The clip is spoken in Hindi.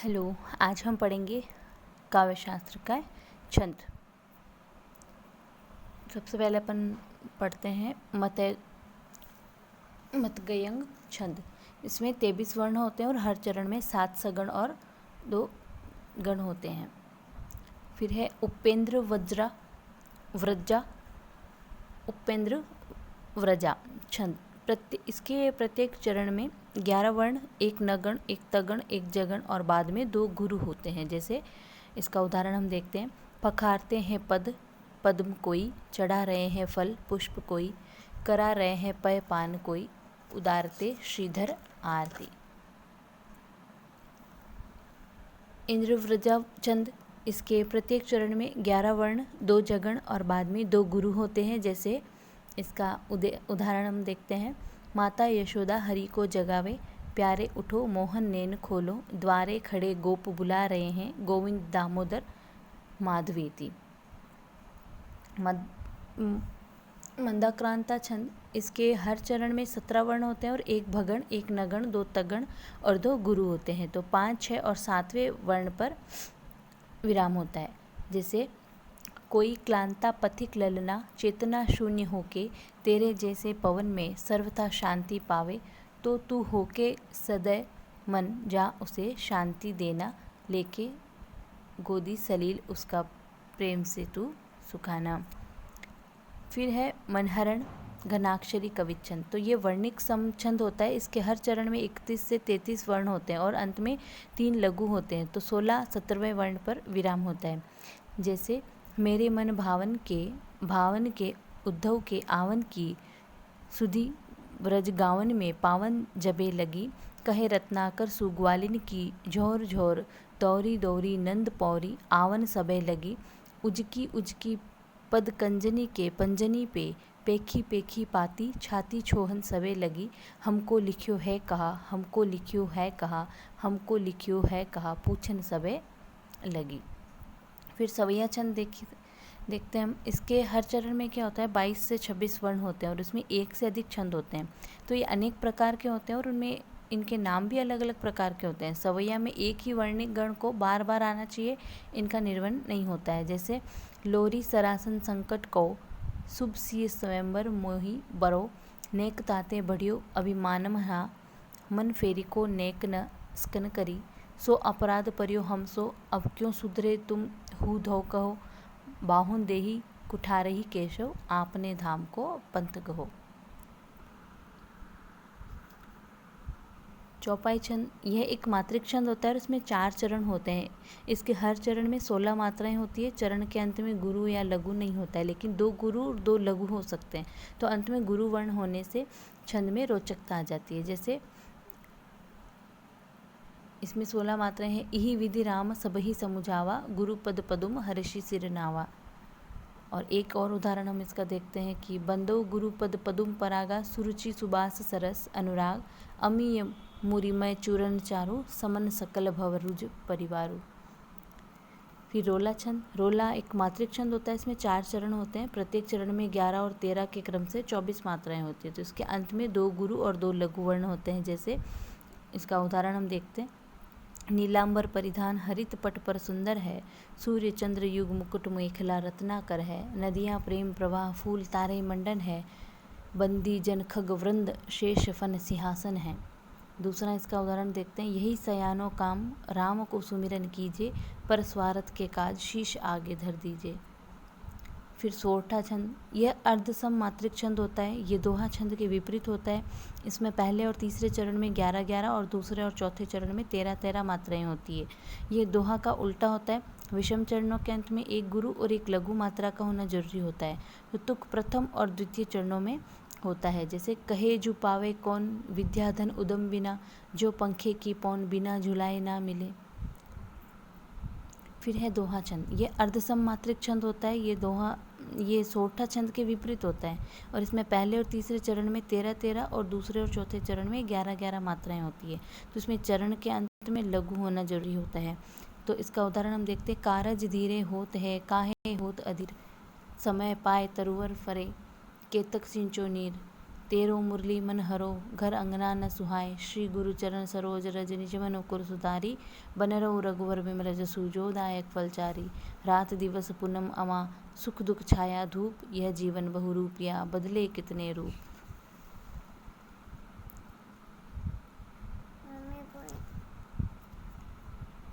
हेलो, आज हम पढ़ेंगे काव्यशास्त्र का छंद। सबसे पहले अपन पढ़ते हैं मतगयंग छंद। इसमें 23 वर्ण होते हैं और हर चरण में 7 सगण और 2 गण होते हैं। फिर है उपेंद्र व्रजा छंद। इसके प्रत्येक चरण में 11 वर्ण, 1 नगण, 1 तगण, 1 जगण और बाद में 2 गुरु होते हैं। जैसे इसका उदाहरण हम देखते हैं। पखारते हैं पद्म कोई, चढ़ा रहे हैं फल पुष्प कोई, करा रहे हैं पय पान कोई, उदारते श्रीधर आरती। इंद्रव्रजा छंद। इसके प्रत्येक चरण में 11 वर्ण, 2 जगण और बाद में 2 गुरु होते हैं। जैसे इसका उदाहरण हम देखते हैं। माता यशोदा हरि को जगावे, प्यारे उठो मोहन नैन खोलो, द्वारे खड़े गोप बुला रहे हैं, गोविंद दामोदर माधवेति। मंदाक्रांता छंद। इसके हर चरण में 17 वर्ण होते हैं और 1 भगण, 1 नगण, 2 तगण और 2 गुरु होते हैं। तो 5, 6 और 7वें वर्ण पर विराम होता है। जैसे कोई क्लांता पथिक ललना, चेतना शून्य होके, तेरे जैसे पवन में सर्वथा शांति पावे, तो तू होके सदैव मन जा उसे शांति देना, लेके गोदी सलील उसका प्रेम से तू सुखाना। फिर है मनहरण घनाक्षरी कवित छंद। तो ये वर्णिक समछंद होता है। इसके हर चरण में 31 से 33 वर्ण होते हैं और अंत में 3 लघु होते हैं। तो 16, 17वें वर्ण पर विराम होता है। जैसे मेरे मन भावन के उद्धव के आवन की, सुधी ब्रज गावन में पावन जबे लगी, कहे रत्नाकर सुग्वालिन की, झोर झोर दौरी दौरी नंद पौरी, आवन सबे लगी, उजकी उजकी पद कंजनी के पंजनी पे, पेखी पेखी पाती छाती छोहन सबे लगी, हमको लिखियो है कहा, हमको लिखियो है कहा, हमको लिखियो है कहा, पूछन सबे लगी। फिर सवैया छंद देखते हैं हम। इसके हर चरण में क्या होता है, 22 से 26 वर्ण होते हैं और इसमें 1 से अधिक छंद होते हैं। तो ये अनेक प्रकार के होते हैं और उनमें इनके नाम भी अलग अलग प्रकार के होते हैं। सवैया में एक ही वर्णिक गण को बार बार आना चाहिए, इनका निर्वहन नहीं होता है। जैसे लोरी सरासन संकट को, शुभ सी स्वयंवर मोहि बरो, नेक ताते बढ़ियो अभिमानम हा, मन फेरी को नेक न स्कन करी, सो अपराध परियो हम सो, अब क्यों सुधरे तुम हु धो कहो, बाहुन देही कुठारही केशव, आपने धाम को पंथ कहो। चौपाई छंद। यह एक मात्रिक छंद होता है और इसमें 4 चरण होते हैं। इसके हर चरण में 16 मात्राएं होती है। चरण के अंत में गुरु या लघु नहीं होता है, लेकिन 2 गुरु और 2 लघु हो सकते हैं। तो अंत में गुरु वर्ण होने से छंद में रोचकता आ जाती है। जैसे इसमें 16 मात्राएं हैं। इही विधि राम सबही समुझावा, गुरु पद पदुम हर्षि सिर नावा। और एक और उदाहरण हम इसका देखते हैं कि बंदो गुरु पद पदुम परागा, सुरुचि सुबास सरस अनुराग, अमीय मुरिमय चूरण चारु, समन सकल भवरुज परिवारु। फिर रोला छंद। रोला एक मात्रिक छंद होता है। इसमें 4 चरण होते हैं। प्रत्येक चरण में 11 और 13 के क्रम से 24 मात्राएं होती हैं। तो इसके अंत में 2 गुरु और 2 लघु वर्ण होते हैं। जैसे इसका उदाहरण हम देखते हैं। नीलांबर परिधान हरित पट पर सुंदर है, सूर्य चंद्र युग मुकुट मेखला रत्नाकर है, नदियाँ प्रेम प्रवाह फूल तारे मंडन है, बंदी जन खग वृंद शेष फन सिंहासन है। दूसरा इसका उदाहरण देखते हैं। यही सयानो काम राम को सुमिरन कीजिए, पर स्वार्थ के काज शीश आगे धर दीजिए। फिर सोरठा छंद। यह अर्धसम मात्रिक छंद होता है। ये दोहा छंद के विपरीत होता है। इसमें पहले और तीसरे चरण में 11-11 और दूसरे और चौथे चरण में 13-13 मात्राएं होती है। ये दोहा का उल्टा होता है। विषम चरणों के अंत में 1 गुरु और 1 लघु मात्रा का होना जरूरी होता है। तो तुक प्रथम और द्वितीय चरणों में होता है। जैसे कहे जु पावे कौन, विद्याधन उदम बिना, जो पंखे की पौन, बिना झुलाए ना मिले। फिर है दोहा छंद। ये अर्धसम मात्रिक छंद होता है। ये सोरठा छंद के विपरीत होता है और इसमें पहले और तीसरे चरण में 13-13 और दूसरे और चौथे चरण में 11-11 मात्राएं होती है। तो इसमें चरण के अंत में लघु होना जरूरी होता है। तो इसका उदाहरण हम देखते हैं। कारज धीरे होत है, काहे होत अधीर, समय पाए तरुवर फरे, केतक सिंचो नीर, तेरो मुरली मन हरो, घर अंगना न सुहाए। श्री गुरु चरण सरोज रज निज मन मुकुर सुधारी। बन रहो रघुवर बिमल जसु, जो दायक फलचारी। रात दिवस पूनम अमा, सुख दुख छाया धूप। यह जीवन बहुरूपिया, बदले कितने रूप।